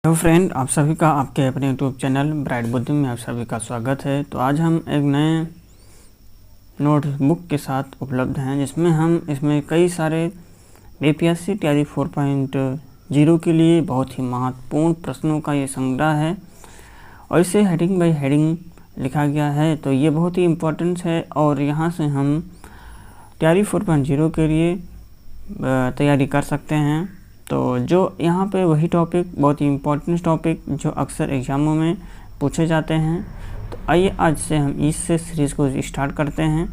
Hello friend, आप सभी का आपके अपने यूट्यूब चैनल ब्राइट बुद्धि में आप सभी का स्वागत है। तो आज हम एक नए नोटबुक के साथ उपलब्ध हैं जिसमें हम इसमें कई सारे बीपीएससी तैयारी 4.0 के लिए बहुत ही महत्वपूर्ण प्रश्नों का ये संग्रह है और इसे हेडिंग बाय हेडिंग लिखा गया है। तो ये बहुत ही इम्पोर्टेंट है और यहाँ से हम तैयारी 4.0 के लिए तैयारी कर सकते हैं। तो जो यहाँ पे वही टॉपिक, बहुत ही इम्पोर्टेंट टॉपिक जो अक्सर एग्ज़ामों में पूछे जाते हैं। तो आइए आज से हम इस सीरीज़ को स्टार्ट करते हैं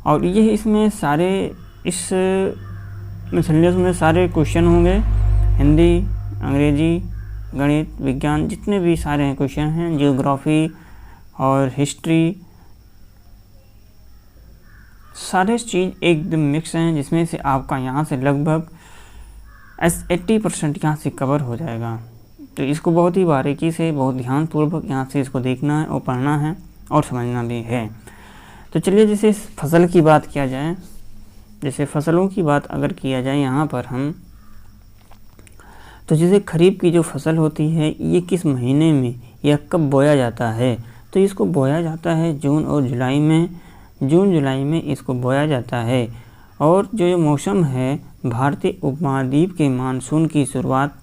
और ये इसमें सारे इस मिसलेनियस में सारे क्वेश्चन होंगे, हिंदी, अंग्रेजी, गणित, विज्ञान, जितने भी सारे हैं क्वेश्चन हैं, जियोग्राफी और हिस्ट्री, सारे चीज़ एकदम मिक्स हैं जिसमें से आपका यहाँ से लगभग 80% यहाँ से कवर हो जाएगा। तो इसको बहुत ही बारीकी से, बहुत ध्यानपूर्वक यहाँ से इसको देखना है और पढ़ना है और समझना भी है। तो चलिए जैसे फसल की बात किया जाए, जैसे फसलों की बात अगर किया जाए यहाँ पर हम, तो जैसे खरीफ की जो फसल होती है ये किस महीने में या कब बोया जाता है? तो इसको बोया जाता है जून और जुलाई में। जून जुलाई में इसको बोया जाता है। और जो ये मौसम है भारतीय उपमहाद्वीप के मानसून की शुरुआत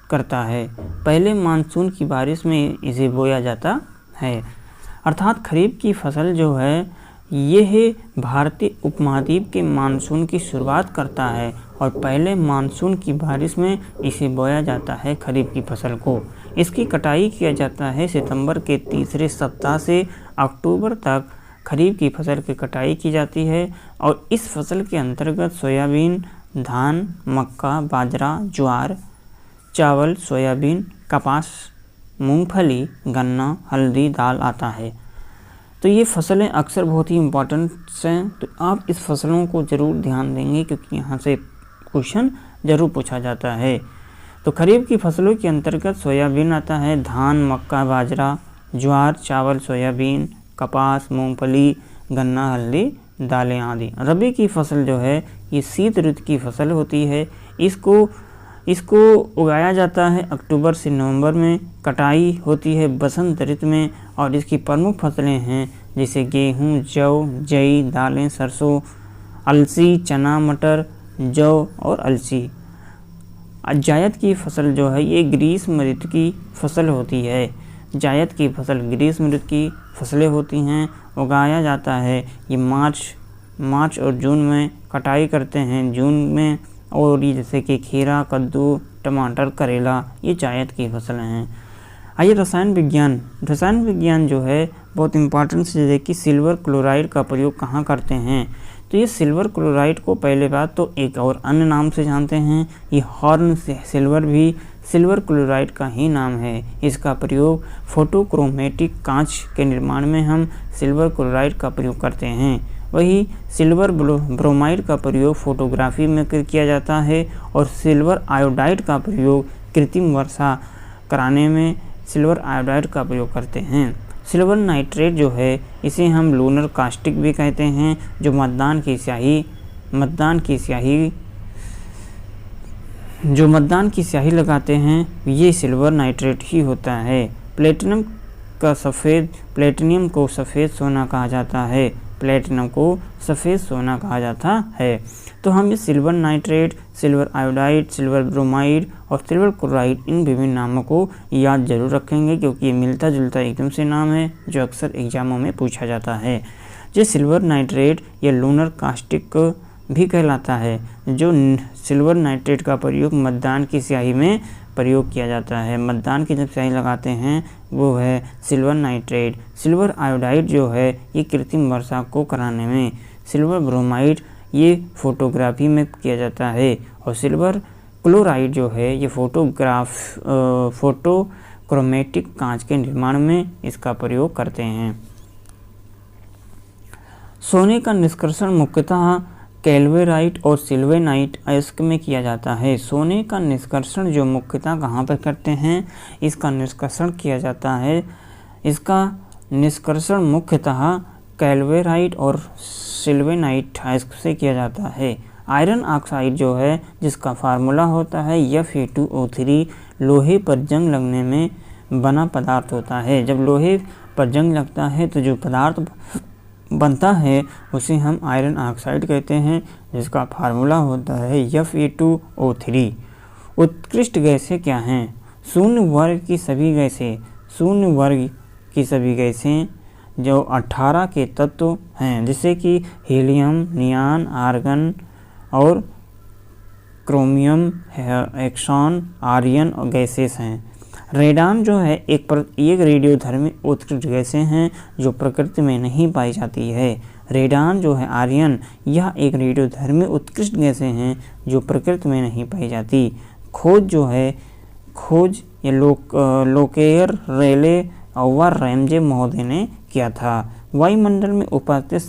करता है। पहले मानसून की बारिश में इसे बोया जाता है। अर्थात खरीफ की फसल जो है ये है भारतीय उपमहाद्वीप के मानसून की शुरुआत करता है और पहले मानसून की बारिश में इसे बोया जाता है खरीफ की फसल को। इसकी कटाई किया जाता है सितंबर के तीसरे सप्ताह से अक्टूबर तक। खरीफ की फसल की कटाई की जाती है और इस फसल के अंतर्गत सोयाबीन, धान, मक्का, बाजरा, ज्वार, चावल, सोयाबीन, कपास, मूंगफली, गन्ना, हल्दी, दाल आता है। तो ये फसलें अक्सर बहुत ही इम्पोर्टेंट हैं। तो आप इस फसलों को ज़रूर ध्यान देंगे क्योंकि यहाँ से क्वेश्चन ज़रूर पूछा जाता है। तो खरीफ की फसलों के अंतर्गत सोयाबीन आता है, धान, मक्का, बाजरा, ज्वार, चावल, सोयाबीन, कपास, मूंगफली, गन्ना, हल्दी, दालें आदि। रबी की फसल जो है ये शीत ऋतु की फसल होती है। इसको उगाया जाता है अक्टूबर से नवंबर में। कटाई होती है बसंत ऋतु में और इसकी प्रमुख फसलें हैं जैसे गेहूं, जौ, जई, दालें, सरसों, अलसी, चना, मटर, जौ और अलसी। जायद की फसल जो है ये ग्रीष्म ऋतु की फसल होती है। जायद की फसल ग्रीष्म ऋतु की फसलें होती हैं। उगाया जाता है ये मार्च और जून में। कटाई करते हैं जून में। और ये जैसे कि खीरा, कद्दू, टमाटर, करेला, ये जायद की फसलें हैं। आइए रसायन विज्ञान जो है बहुत इम्पोर्टेंट चीज़ है कि सिल्वर क्लोराइड का प्रयोग कहाँ करते हैं? तो ये सिल्वर क्लोराइड को पहले बात तो एक और अन्य नाम से जानते हैं, ये हॉर्न सिल्वर भी सिल्वर क्लोराइड का ही नाम है। इसका प्रयोग फोटोक्रोमेटिक कांच के निर्माण में हम सिल्वर क्लोराइड का प्रयोग करते हैं। वही सिल्वर ब्रोमाइड का प्रयोग फोटोग्राफी में किया जाता है और सिल्वर आयोडाइड का प्रयोग कृत्रिम वर्षा कराने में सिल्वर आयोडाइड का प्रयोग करते हैं। सिल्वर नाइट्रेट जो है इसे हम लूनर कास्टिक भी कहते हैं, जो मतदान की स्याही लगाते हैं ये सिल्वर नाइट्रेट ही होता है। प्लेटिनम को सफ़ेद सोना कहा जाता है। प्लेटिनम को सफ़ेद सोना कहा जाता है। तो हम ये silver nitrate, silver iodide, silver bromide और सिल्वर क्लोराइड इन विभिन्न नामों को याद जरूर रखेंगे क्योंकि ये मिलता जुलता एकदम से नाम है जो अक्सर एग्जामों में पूछा जाता है। जो सिल्वर नाइट्रेट या लूनर कास्टिक भी कहलाता है। जो सिल्वर नाइट्रेट का प्रयोग मतदान की स्याही में प्रयोग किया जाता है। मतदान की जब स्याही लगाते हैं वो है सिल्वर नाइट्रेट। सिल्वर आयोडाइड जो है ये कृत्रिम वर्षा को कराने में। सिल्वर ब्रोमाइड ये फोटोग्राफी में किया जाता है और सिल्वर क्लोराइड जो है ये फोटोक्रोमेटिक कांच के निर्माण में इसका प्रयोग करते हैं। सोने का निष्कर्षण मुख्यतः कैल्वेराइट और सिल्वेनाइट अयस्क में किया जाता है। सोने का निष्कर्षण जो मुख्यतः कहाँ पर करते हैं? इसका निष्कर्षण किया जाता है, इसका निष्कर्षण मुख्यतः कैल्वेराइट और सिल्वेनाइट अयस्क से किया जाता है। आयरन ऑक्साइड जो है जिसका फार्मूला होता है Fe2O3 लोहे पर जंग लगने में बना पदार्थ होता है। जब लोहे पर जंग लगता है तो जो पदार्थ बनता है उसे हम आयरन ऑक्साइड कहते हैं, जिसका फार्मूला होता है Fe2O3। उत्कृष्ट गैसें क्या हैं? शून्य वर्ग की सभी गैसें जो 18 के तत्व हैं, जैसे कि हीलियम, नियान, आर्गन और क्रोमियम, एक्सॉन, आर्यन और गैसेस हैं। रेडान जो है एक रेडियोधर्मी उत्कृष्ट गैसें हैं जो प्रकृति में नहीं पाई जाती है। रेडान जो है आर्यन, यह एक रेडियोधर्मी उत्कृष्ट गैसें हैं जो प्रकृति में नहीं पाई जाती। खोज ये लोकेयर, रेले और रैमजे महोदय ने किया था। वायुमंडल में उपस्थित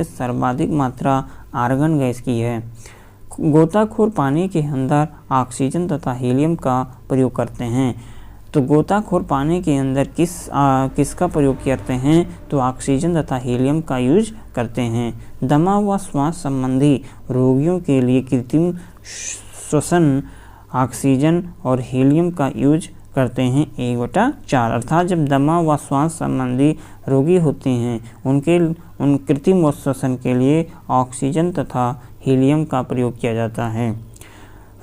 सर्वाधिक मात्रा आर्गन गैस की है। गोताखोर पानी के अंदर ऑक्सीजन तथा हीलियम का प्रयोग करते हैं। तो गोताखोर पानी के अंदर किसका प्रयोग करते हैं? तो ऑक्सीजन तथा हीलियम का यूज करते हैं। दमा व श्वास संबंधी रोगियों के लिए कृत्रिम श्वसन ऑक्सीजन और हीलियम का यूज करते हैं 1/4। अर्थात जब दमा व श्वास संबंधी रोगी होते हैं उन कृत्रिम श्वसन के लिए ऑक्सीजन तथा हीलियम का प्रयोग किया जाता है।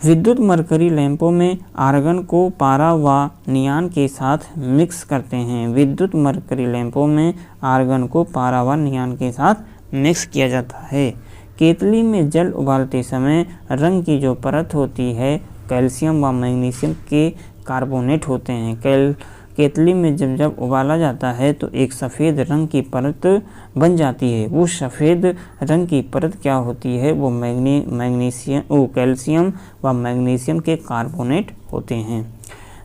विद्युत मरकरी लैंपों में आर्गन को पारा व नियान के साथ मिक्स करते हैं। विद्युत मरकरी लैंपों में आर्गन को पारा व नियान के साथ मिक्स किया जाता है। केतली में जल उबालते समय रंग की जो परत होती है कैल्शियम व मैग्नीशियम के कार्बोनेट होते हैं। केतली में जब उबाला जाता है तो एक सफ़ेद रंग की परत बन जाती है। वो सफ़ेद रंग की परत क्या होती है? वो कैल्शियम व मैग्नीशियम के कार्बोनेट होते हैं।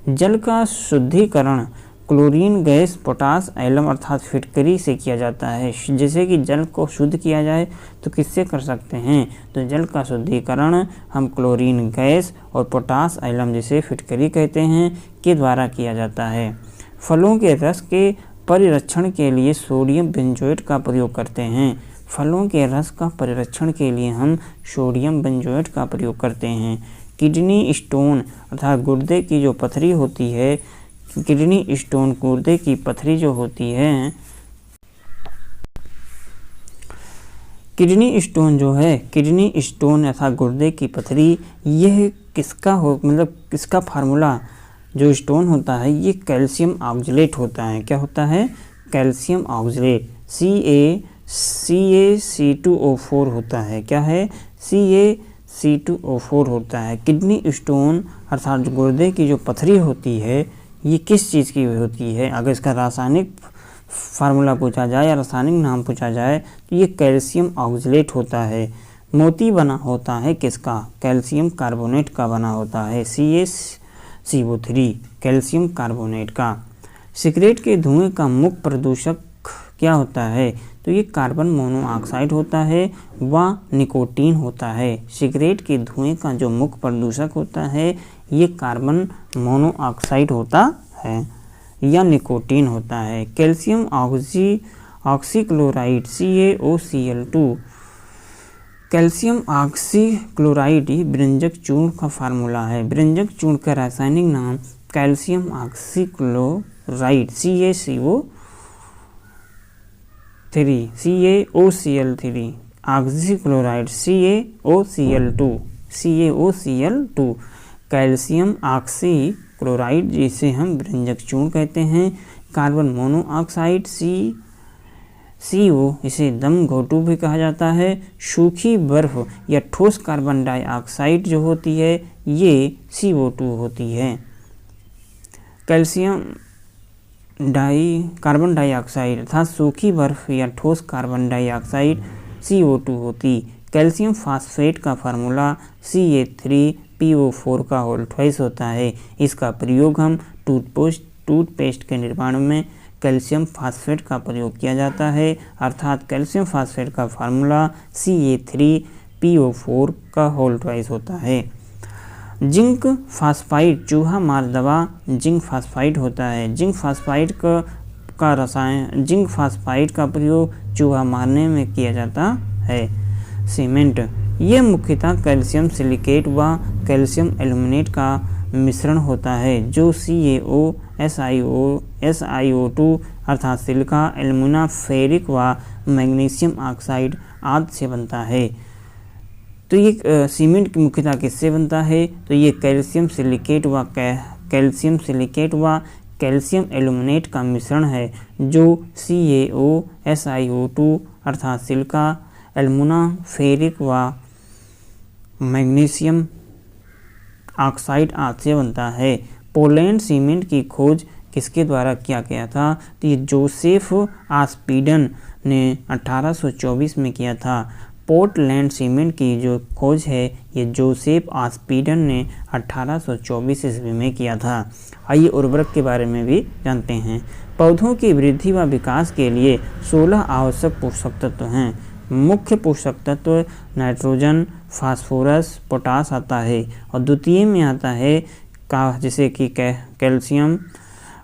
जल का शुद्धिकरण क्लोरीन गैस, पोटास, एलम अर्थात फिटकरी से किया जाता है। जैसे कि जल को शुद्ध किया जाए तो किससे कर सकते हैं? तो जल का शुद्धिकरण हम क्लोरीन गैस और पोटास, एलम जिसे फिटकरी कहते हैं के द्वारा किया जाता है। फलों के रस के परिरक्षण के लिए सोडियम बेंजोएट का प्रयोग करते हैं। फलों के रस का परिरक्षण के लिए हम सोडियम बेंजोएट का प्रयोग करते हैं। किडनी स्टोन अर्थात गुर्दे की जो पथरी होती है, किडनी स्टोन गुर्दे की पथरी जो होती है, किडनी स्टोन अर्थात गुर्दे की पथरी, यह किसका फार्मूला जो स्टोन होता है ये कैल्शियम ऑक्जेलेट होता है। क्या होता है? कैल्शियम ऑक्जेलेट CaC2O4 होता है। क्या है? CaC2O4 होता है। किडनी स्टोन अर्थात गुर्दे की जो पथरी होती है ये किस चीज़ की होती है? अगर इसका रासायनिक फार्मूला पूछा जाए या रासायनिक नाम पूछा जाए तो ये कैल्शियम ऑक्जेलेट होता है। मोती बना होता है किसका? कैल्शियम कार्बोनेट का बना होता है, CaCO3 कैल्शियम कार्बोनेट का। सिगरेट के धुएं का मुख्य प्रदूषक क्या होता है? तो ये कार्बन मोनोऑक्साइड होता है व निकोटीन होता है। सिगरेट के धुएं का जो मुख्य प्रदूषक होता है ये कार्बन मोनोऑक्साइड होता है या निकोटीन होता है। Calcium oxychloride CaOCl2, calcium oxychloride व्यंजक चूर्ण का फार्मूला है। व्यंजक चूर्ण का रासायनिक नाम calcium oxychloride CaOCl3 oxychloride CaOCl2 calcium oxychloride जिसे हम व्यंजक चूर्ण कहते हैं। कार्बन मोनोऑक्साइड CO इसे दम घोटू भी कहा जाता है। सूखी बर्फ या ठोस कार्बन डाइऑक्साइड जो होती है ये CO2 होती है। कार्बन डाइऑक्साइड अर्थात सूखी बर्फ या ठोस कार्बन डाइऑक्साइड CO2 होती। कैल्शियम फास्फेट का फार्मूला CA3PO4 का होल ट्वाइस होता है। इसका प्रयोग हम टूथपेस्ट के निर्माण में कैल्शियम फास्फेट का प्रयोग किया जाता है। अर्थात कैल्शियम फास्फेट का फार्मूला CA3PO4 का होल ट्वाइस होता है। जिंक फास्फाइड चूहा मार दवा जिंक फास्फाइड होता है। जिंक फास्फाइड का प्रयोग चूहा मारने में किया जाता है। सीमेंट, ये मुख्यतः कैल्शियम सिलिकेट व कैल्शियम एल्यूमिनेट का मिश्रण होता है जो CaO, SiO2 अर्थात सिलिका, एल्यूमिना, फेरिक व मैग्नीशियम ऑक्साइड आदि से बनता है। तो ये सीमेंट की मुख्यतः किससे बनता है? तो ये कैल्शियम सिलिकेट व कैल्शियम एल्यूमिनेट का मिश्रण है जो CaO, SiO2 अर्थात सिलिका, एल्यूमिना, फेरिक व मैग्नीशियम ऑक्साइड आदि से बनता है। पोलैंड सीमेंट की खोज किसके द्वारा किया गया था? तो ये जोसेफ आस्पिडन ने 1824 में किया था। पोर्टलैंड सीमेंट की जो खोज है ये जोसेफ आस्पिडन ने 1824 ईस्वी में किया था। आइए उर्वरक के बारे में भी जानते हैं। पौधों की वृद्धि व विकास के लिए 16 आवश्यक पोषक तत्व हैं। मुख्य पोषक तत्व नाइट्रोजन, फास्फोरस, पोटास आता है और द्वितीय में आता है जैसे कि कैल्शियम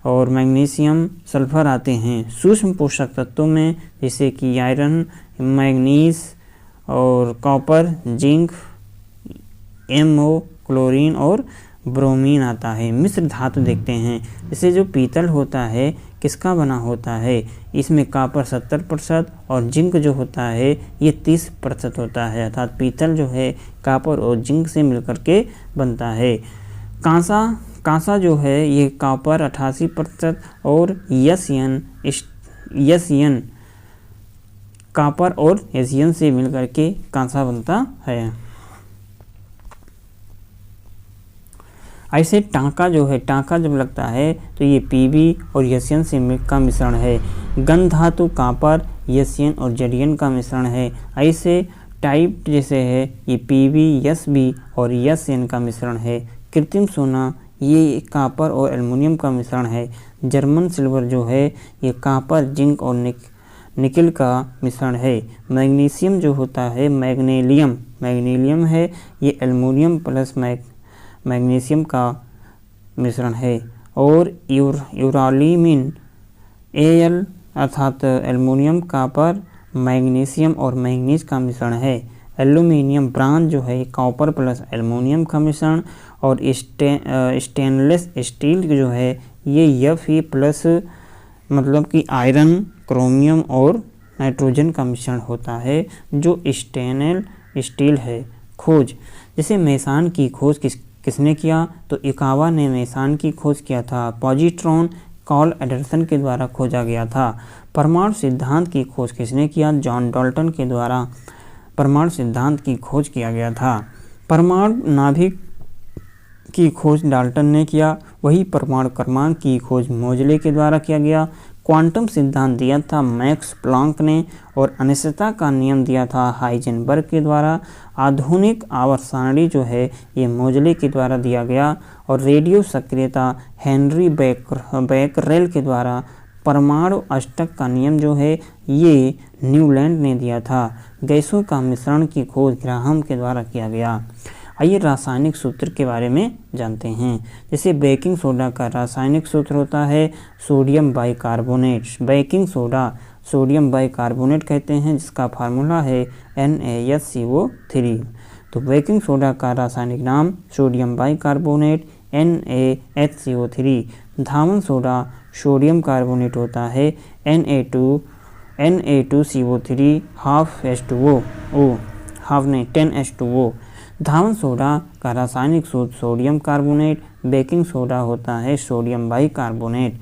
और मैग्नीशियम, सल्फर आते हैं। सूक्ष्म पोषक तत्वों में जैसे कि आयरन, मैग्नीज और कॉपर, जिंक, MO, क्लोरीन और ब्रोमीन आता है। मिश्र धातु देखते हैं, जैसे जो पीतल होता है किसका बना होता है? इसमें कॉपर 70% और जिंक जो होता है ये 30% होता है, अर्थात पीतल जो है कॉपर और जिंक से मिलकर के बनता है। कांसा जो है ये कॉपर 88% और यसियन कॉपर और एशियन से मिलकर के कांसा बनता है। ऐसे टांका जो है, टांका जब लगता है तो ये Pb और यसियन से का मिश्रण है। गंध धातु कॉपर, यसियन और जडियन का मिश्रण है। ऐसे टाइप जैसे है ये Pb, Sb और यसियन का मिश्रण है। कृत्रिम सोना ये कॉपर और एल्युमिनियम का मिश्रण है। जर्मन सिल्वर जो है ये कॉपर, जिंक और निकल का मिश्रण है। मैग्नीशियम जो होता है मैग्नीलियम है, ये एल्युमिनियम प्लस मैग्नीशियम का मिश्रण है। और यूरालीमिन Al अर्थात एल्युमिनियम, कॉपर, मैग्नीशियम और मैंगनीज का मिश्रण है। एल्यूमिनियम ब्रांज जो है कॉपर प्लस एल्युमिनियम का मिश्रण। और स्टेनलेस स्टील जो है ये Fe प्लस मतलब कि आयरन, क्रोमियम और नाइट्रोजन का मिश्रण होता है जो स्टेनलेस स्टील है। खोज, जैसे मेसान की खोज किसने किया? तो इकावा ने मेसान की खोज किया था। पॉजिट्रॉन कार्ल एंडरसन के द्वारा खोजा गया था। परमाणु सिद्धांत की खोज किसने किया? जॉन डाल्टन के द्वारा परमाणु सिद्धांत की खोज किया गया था। परमाणु नाभिक की खोज डाल्टन ने किया, वही परमाणु क्रमांक की खोज मोजले के द्वारा किया गया। क्वांटम सिद्धांत दिया था मैक्स प्लांक ने और अनिश्चितता का नियम दिया था हाइजेनबर्ग के द्वारा। आधुनिक आवर्त सारणी जो है ये मोजले के द्वारा दिया गया। और रेडियो सक्रियता हेनरी बेकरेल के द्वारा। परमाणु अष्टक का नियम जो है ये न्यूलैंड ने दिया था। गैसों का मिश्रण की खोज ग्राहम के द्वारा किया गया। आइए रासायनिक सूत्र के बारे में जानते हैं। जैसे बेकिंग सोडा का रासायनिक सूत्र होता है sodium bicarbonate. Baking soda sodium bicarbonate कहते हैं, जिसका फार्मूला है NaSCO3। तो बेकिंग सोडा का रासायनिक नाम सोडियम बाइकार्बोनेट NaHCO3। धावन सोडा सोडियम कार्बोनेट होता है Na2CO3 हाफ H2O 10H2O। धावन सोडा का रासायनिक सूत्र सोडियम कार्बोनेट। बेकिंग सोडा होता है sodium bicarbonate.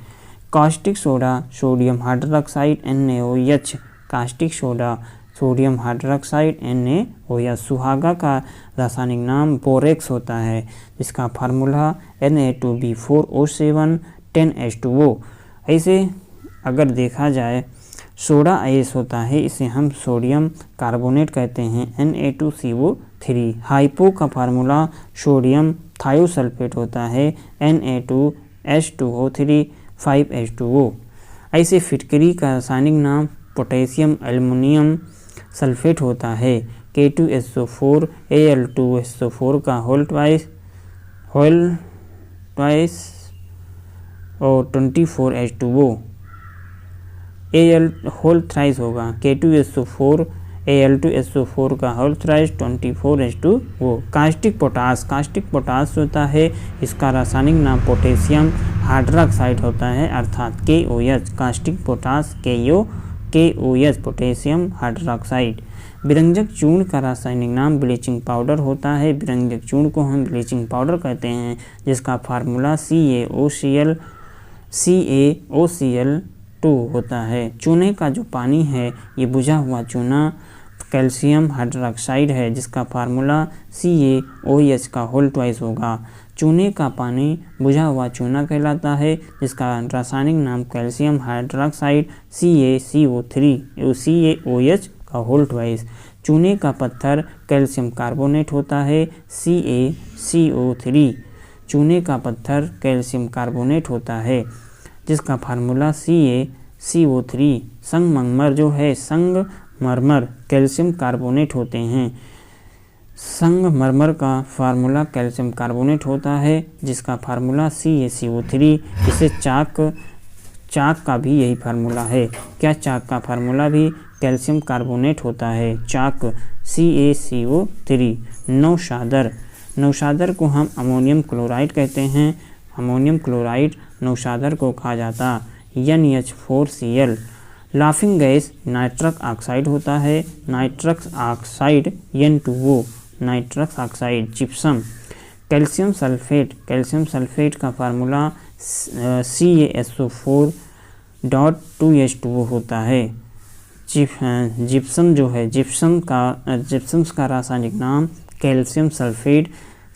Caustic soda sodium hydroxide NaOH। Caustic soda sodium hydroxide NaOH। सुहागा का रासायनिक नाम बोरेक्स होता है, जिसका फार्मूला Na2B4O7 10H2O। ऐसे अगर देखा जाए सोडा आयस होता है, इसे हम सोडियम कार्बोनेट कहते हैं Na2CO3। हाइपो का फार्मूला सोडियम थायोसल्फेट होता है Na2H2O3 5H2O। ऐसे फिटकरी का रासायनिक नाम पोटेशियम एल्युमिनियम सल्फेट होता है K2SO4 Al2SO4 का होल ट्वाइस और 24H2O। Al होल थ्राइस होगा K2SO4 Al2SO4 का होल थ्राइस 24H2 वो। कास्टिक पोटास होता है, इसका रासायनिक नाम पोटेशियम हाइड्रोक्साइड होता है अर्थात KOH। Caustic potash KOH potassium hydroxide. विरंजक चूर्ण का रासायनिक नाम ब्लीचिंग पाउडर होता है। विरंजक चूर्ण को हम ब्लीचिंग पाउडर कहते हैं, जिसका फार्मूला CaOCl2 होता है। चूने का जो पानी है ये बुझा हुआ चूना कैल्शियम हाइड्रोक्साइड है, जिसका फार्मूला CaOH का होल ट्वाइस होगा। चूने का पानी बुझा हुआ चूना कहलाता है, जिसका रासायनिक नाम कैल्शियम हाइड्रोक्साइड CaCO3 का होल ट्वाइस। चूने का पत्थर कैल्शियम कार्बोनेट होता है CaCO3। चूने का पत्थर कैल्शियम कार्बोनेट होता है, जिसका फार्मूला CaCO3। संगमरमर जो है संगमरमर कैल्शियम कार्बोनेट होते हैं। संगमरमर का फार्मूला कैल्शियम कार्बोनेट होता है, जिसका फार्मूला CaCO3। इसे चाक का भी यही फार्मूला है। क्या चाक का फार्मूला भी कैल्शियम कार्बोनेट होता है, चाक CaCO3। नौशादर को हम अमोनियम क्लोराइड कहते हैं। अमोनियम क्लोराइड नौशादर को कहा जाता। NH4Cl। Laughing gas nitrous oxide होता है, nitrous oxide N2O nitrous oxide. Gypsum. Calcium sulphate का फार्मूला CaSO4.2H2O होता है। जिप्सम जो है जिप्सम का रासायनिक नाम calcium sulphate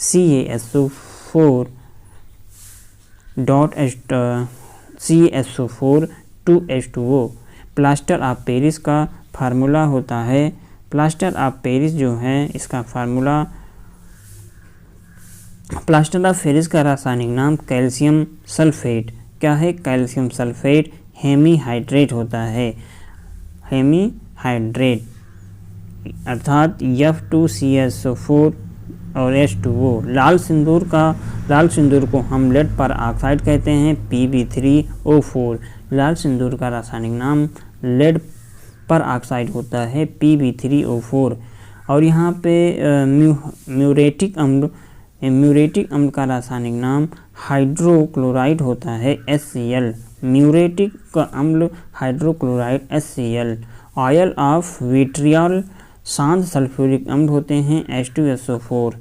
CaSO4.2H2O। Plaster of Paris का फार्मूला होता है, प्लास्टर ऑफ पेरिस जो है इसका फार्मूला, प्लास्टर ऑफ पेरिस का रासायनिक नाम कैल्शियम सल्फेट। क्या है? कैल्शियम सल्फेट हेमीहाइड्रेट होता है, हेमीहाइड्रेट अर्थात F2CSO4 और H2O। लाल सिंदूर को हम लेड पर ऑक्साइड कहते हैं Pb3O4। लाल सिंदूर का रासायनिक नाम लेड पर ऑक्साइड होता है Pb3O4। और यहाँ पे म्यूरेटिक अम्ल का रासायनिक नाम हाइड्रोक्लोराइड होता है HCl। म्यूरेटिक अम्ल hydrochloride HCl। Oil of vitriol शांत सल्फ्यूरिक अम्ल होते हैं H2SO4।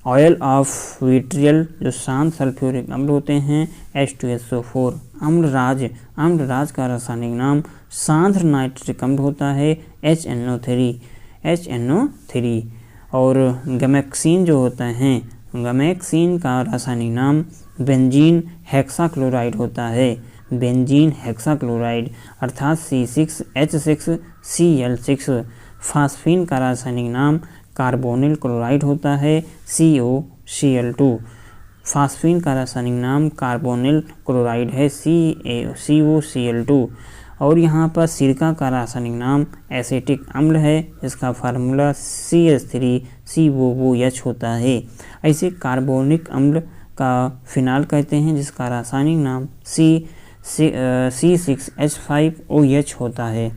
ऑयल ऑफ विट्रियल जो शांत सल्फ्यूरिक अम्ल होते हैं H2SO4। अम्लराज का रासायनिक नाम शांत नाइट्रिक अम्ल होता है HNO3। और गैमेक्सिन जो होता है, गैमेक्सिन का रासायनिक नाम बेंजीन हेक्साक्लोराइड होता है, बेंजीन हेक्साक्लोराइड अर्थात C6H6Cl6। फास्फीन का रासायनिक नाम कार्बोनिल क्लोराइड होता है COCl2। फास्फीन का रासायनिक नाम कार्बोनिल क्लोराइड है COCl2। और यहाँ पर सिरका का रासायनिक नाम एसिटिक अम्ल है, इसका फार्मूला CH3COOH होता है। ऐसे कार्बोनिक अम्ल का फिनाल कहते हैं, जिसका रासायनिक नाम C6H5OH होता है।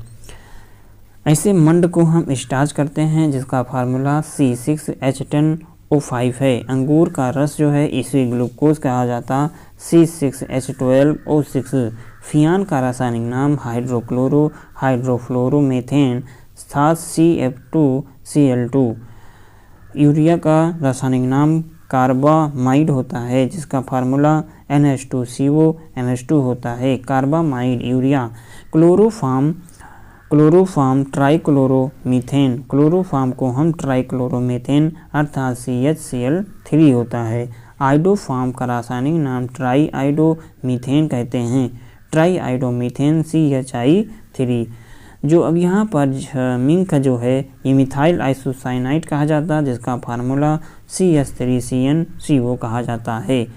ऐसे मंड को हम स्टार्च करते हैं, जिसका फार्मूला C6H10O5 है। अंगूर का रस जो है इसे ग्लूकोज कहा जाता C6H12O6। फियान का रासायनिक नाम हाइड्रोफ्लोरोमेथेन अर्थात CF2Cl2। यूरिया का रासायनिक नाम कार्बामाइड होता है, जिसका फार्मूला NH2CO MH2 होता है, कार्बामाइड यूरिया। क्लोरोफॉर्म ट्राइक्लोरोमीथेन, क्लोरोफॉर्म को हम ट्राइक्लोरोमीथेन अर्थात CHCl3 होता है। आइडोफॉर्म का रासायनिक नाम ट्राईआइडोमीथेन कहते हैं, ट्राईआइडोमीथेन CHI3। जो अब यहाँ पर मिंक का जो है ये मिथाइल आइसोसाइनाइड कहा जाता है, जिसका फार्मूला CH3CnCO कहा जाता है।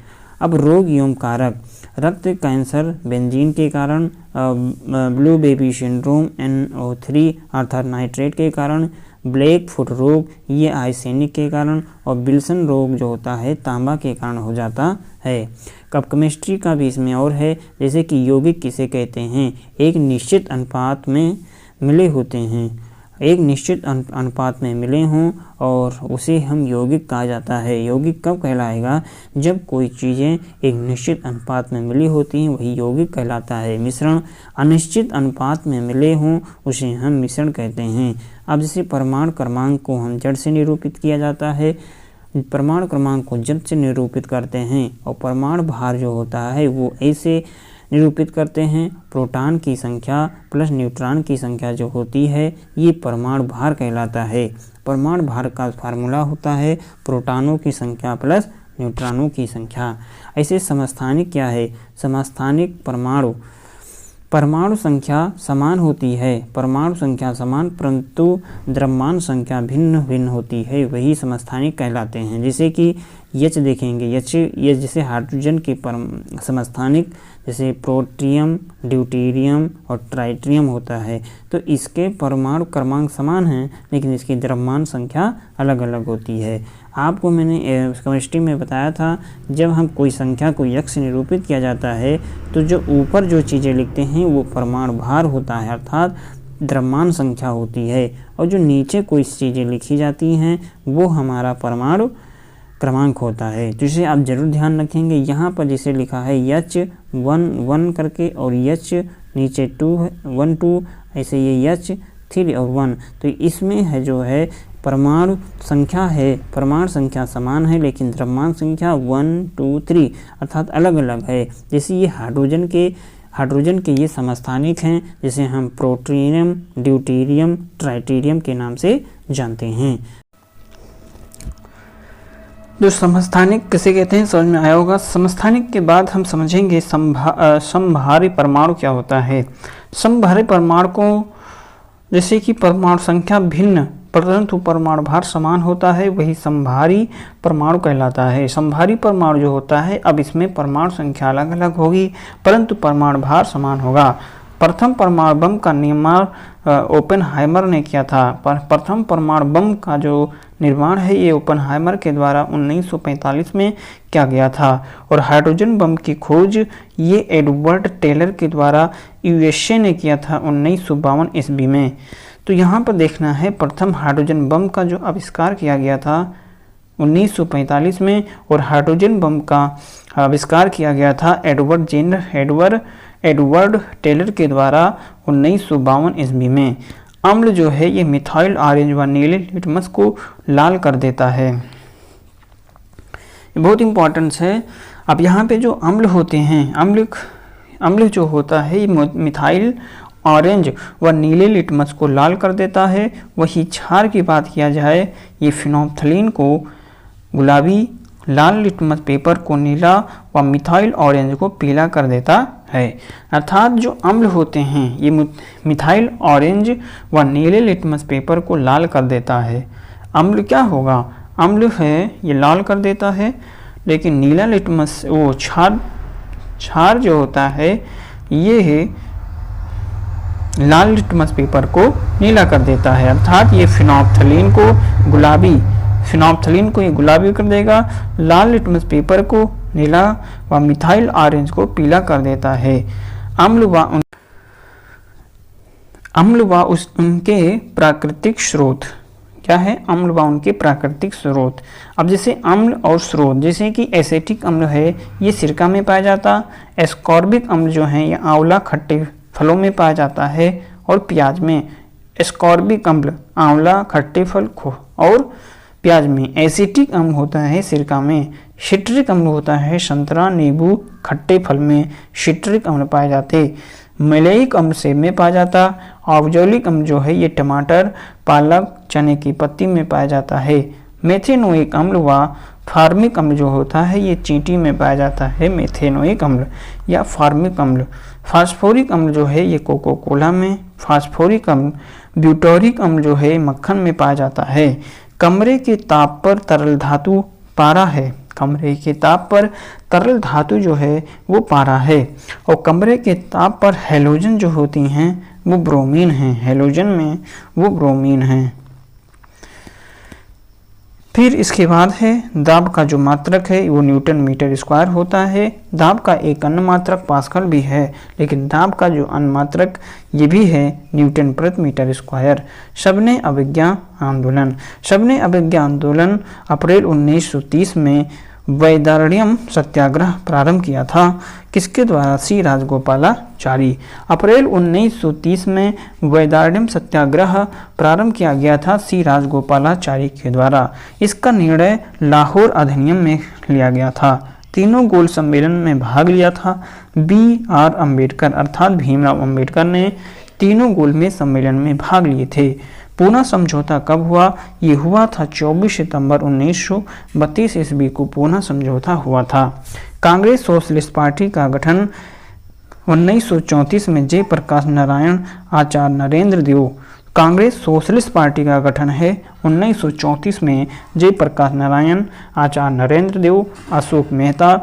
अब रोग एवं कारक, रक्त कैंसर बेंजीन के कारण, ब्लू बेबी सिंड्रोम NO3 अर्थात नाइट्रेट के कारण, ब्लैक फुट रोग ये आर्सेनिक के कारण, और विल्सन रोग जो होता है तांबा के कारण हो जाता है। अब केमिस्ट्री का भी इसमें और है, जैसे कि यौगिक किसे कहते हैं, एक निश्चित अनुपात में मिले होते हैं, एक निश्चित अनुपात में मिले हों और उसे हम यौगिक कहा जाता है। यौगिक कब कहलाएगा, जब कोई चीज़ें एक निश्चित अनुपात में मिली होती हैं, वही यौगिक कहलाता है। मिश्रण अनिश्चित अनुपात में मिले हों उसे हम मिश्रण कहते हैं। अब जैसे परमाणु क्रमांक को हम जड़ से निरूपित किया जाता है, परमाणु क्रमांक को जड़ से निरूपित करते हैं, और परमाणु भार जो होता है वो ऐसे निरूपित करते हैं, प्रोटॉन की संख्या प्लस न्यूट्रॉन की संख्या जो होती है ये परमाणु भार कहलाता है। परमाणु भार का फार्मूला होता है प्रोटॉनों की संख्या प्लस न्यूट्रॉनों की संख्या। ऐसे समस्थानिक क्या है, समस्थानिक परमाणु संख्या समान होती है, परमाणु संख्या समान परंतु द्रव्यमान संख्या भिन्न भिन्न होती है, वही समस्थानिक कहलाते हैं। जैसे कि H देखेंगे, H जैसे हाइड्रोजन के समस्थानिक जैसे प्रोटियम, ड्यूटेरियम और ट्राइटियम होता है, तो इसके परमाणु क्रमांक समान हैं लेकिन इसकी द्रव्यमान संख्या अलग अलग होती है। आपको मैंने केमिस्ट्री में बताया था, जब हम कोई संख्या को x से निरूपित किया जाता है तो जो ऊपर जो चीज़ें लिखते हैं वो परमाणु भार होता है, अर्थात द्रव्यमान संख्या होती है, और जो नीचे कोई चीज़ें लिखी जाती हैं वो हमारा परमाणु क्रमांक होता है। तो इसे आप जरूर ध्यान रखेंगे। यहाँ पर जैसे लिखा है H1 करके और H नीचे 1 2, ऐसे ये H3 और 1, तो इसमें है जो है परमाणु संख्या है, परमाणु संख्या समान है लेकिन द्रव्यमान संख्या 1 2 3 अर्थात अलग अलग है। जैसे ये हाइड्रोजन के ये समस्थानिक हैं, जिसे हम प्रोटियम, ड्यूटेरियम, ट्राइटियम के नाम से जानते हैं। जो समस्थानिक किसे कहते हैं समझ में आया होगा। समस्थानिक के बाद हम समझेंगे समभारी परमाणु क्या होता है। समभारी परमाणु को जैसे कि परमाणु संख्या भिन्न परंतु परमाणु भार समान होता है, वही समभारी परमाणु कहलाता है। समभारी परमाणु जो होता है, अब इसमें परमाणु संख्या अलग अलग होगी परंतु परमाणु भार समान होगा। प्रथम परमाणु बम का निर्माण ओपेनहाइमर ने किया था। प्रथम परमाणु बम का जो निर्माण है ये ओपेनहाइमर के द्वारा 1945 में किया गया था, और हाइड्रोजन बम की खोज ये एडवर्ड टेलर के द्वारा यूएसए ने किया था 1952 ईस्वी में। तो यहाँ पर देखना है, प्रथम हाइड्रोजन बम का जो आविष्कार किया गया था 1945 में, और हाइड्रोजन बम का आविष्कार किया गया था एडवर्ड टेलर के द्वारा 1952 ईस्वी में। अम्ल जो है ये मिथाइल ऑरेंज व नीले लिटमस को लाल कर देता है। ये बहुत इंपॉर्टेंट है। अब यहाँ पे जो अम्ल होते हैं, अम्ल जो होता है ये मिथाइल ऑरेंज व नीले लिटमस को लाल कर देता है। वही क्षार की बात किया जाए, ये फिनोल्फ्थलीन को गुलाबी, लाल लिटमस पेपर को नीला व मिथाइल ऑरेंज को पीला कर देता है। अर्थात जो अम्ल होते हैं ये मिथाइल ऑरेंज व नीले लिटमस पेपर को लाल कर देता है। अम्ल क्या होगा, अम्ल है ये लाल कर देता है, लेकिन नीला लिटमस वो क्षार जो होता है ये है लाल लिटमस पेपर को नीला कर देता है। अर्थात ये फिनोल्फ्थलीन को ये गुलाबी कर देगा, लाल लिटमस पेपर को नीला व मिथाइल ऑरेंज को पीला कर देता है। अम्ल व उनके प्राकृतिक स्रोत क्या है, अम्ल व उनके प्राकृतिक स्रोत। अब जैसे अम्ल और स्रोत, जैसे कि एसिटिक अम्ल है ये सिरका में पाया जाता, एस्कॉर्बिक अम्ल जो है ये आंवला खट्टे फलों में पाया जाता है और प्याज में। एस्कॉर्बिक अम्ल आंवला खट्टे फल और प्याज में। एसिटिक अम्ल होता है सिरका में। सिट्रिक अम्ल होता है संतरा, नींबू, खट्टे फल में सिट्रिक अम्ल पाए जाते। मलेइक अम्ल सेब में पाया जाता। ऑक्जेलिक अम्ल जो है ये टमाटर, पालक, चने की पत्ती में पाया जाता है। मेथेनोइक अम्ल व फार्मिक अम्ल जो होता है ये चींटी में पाया जाता है। मेथेनोइक अम्ल या फार्मिक अम्ल। फास्फोरिक अम्ल जो है ये कोको कोला में। फास्फोरिक अम्ल। ब्यूटोरिक अम्ल जो है मक्खन में पाया जाता है। कमरे के ताप पर तरल धातु पारा है। कमरे के ताप पर तरल धातु जो है वो पारा है, और कमरे के ताप पर हैलोजन जो होती हैं वो ब्रोमीन हैं। हैलोजन में वो ब्रोमीन हैं। फिर इसके बाद है दाब का जो मात्रक है वो न्यूटन मीटर स्क्वायर होता है। दाब का एक अन्य मात्रक पास्कल भी है, लेकिन दाब का जो अन्य मात्रक ये भी है न्यूटन प्रति मीटर स्क्वायर। सबने अवज्ञा आंदोलन। सबने अवज्ञा आंदोलन अप्रैल 1930 में वैदारण्यम सत्याग्रह प्रारंभ किया था। किसके द्वारा? सी राजगोपालाचारी। अप्रैल 1930 में वैदारण्यम सत्याग्रह प्रारंभ किया गया था सी राजगोपालाचारी के द्वारा। इसका निर्णय लाहौर अधिनियम में लिया गया था। तीनों गोल सम्मेलन में भाग लिया था B.R. अम्बेडकर अर्थात भीमराव अम्बेडकर ने तीनों गोल में सम्मेलन में भाग लिए थे। पूना समझौता कब हुआ? ये हुआ था 24 सितंबर 1932 ईस्वी को पूना समझौता हुआ था। कांग्रेस सोशलिस्ट पार्टी का गठन 1934 में जयप्रकाश नारायण आचार्य नरेंद्र देव। कांग्रेस सोशलिस्ट पार्टी का गठन है 1934 में जयप्रकाश नारायण आचार्य नरेंद्र देव अशोक मेहता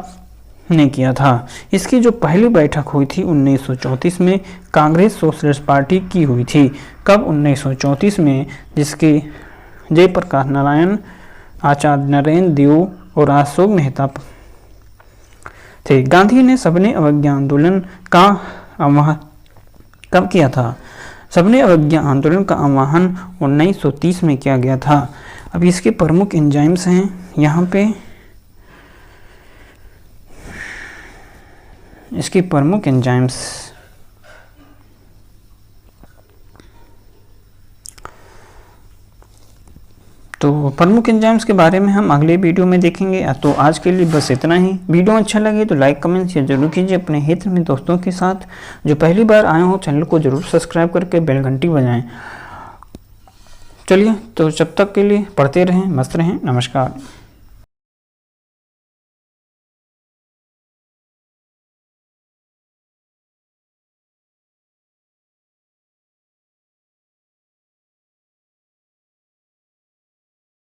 ने किया था। इसकी जो पहली बैठक हुई थी 1934 में कांग्रेस सोशलिस्ट पार्टी की हुई थी। कब? 1934 में, जिसके जयप्रकाश नारायण आचार्य नरेंद्र देव और अशोक मेहता थे। गांधी ने सबने अवज्ञा आंदोलन का आह्वान कब किया था? सबने अवज्ञा आंदोलन का आह्वान 1930 में किया गया था। अब इसके प्रमुख एंजाइम्स हैं यहाँ पे, इसकी प्रमुख एंजाइम्स तो प्रमुख एंजाइम्स के बारे में हम अगले वीडियो में देखेंगे। तो आज के लिए बस इतना ही। वीडियो अच्छा लगे तो लाइक कमेंट शेयर जरूर कीजिए अपने हित में दोस्तों के साथ। जो पहली बार आए हो चैनल को जरूर सब्सक्राइब करके बेल घंटी बजाएं। चलिए तो जब तक के लिए पढ़ते रहें, मस्त रहें। नमस्कार।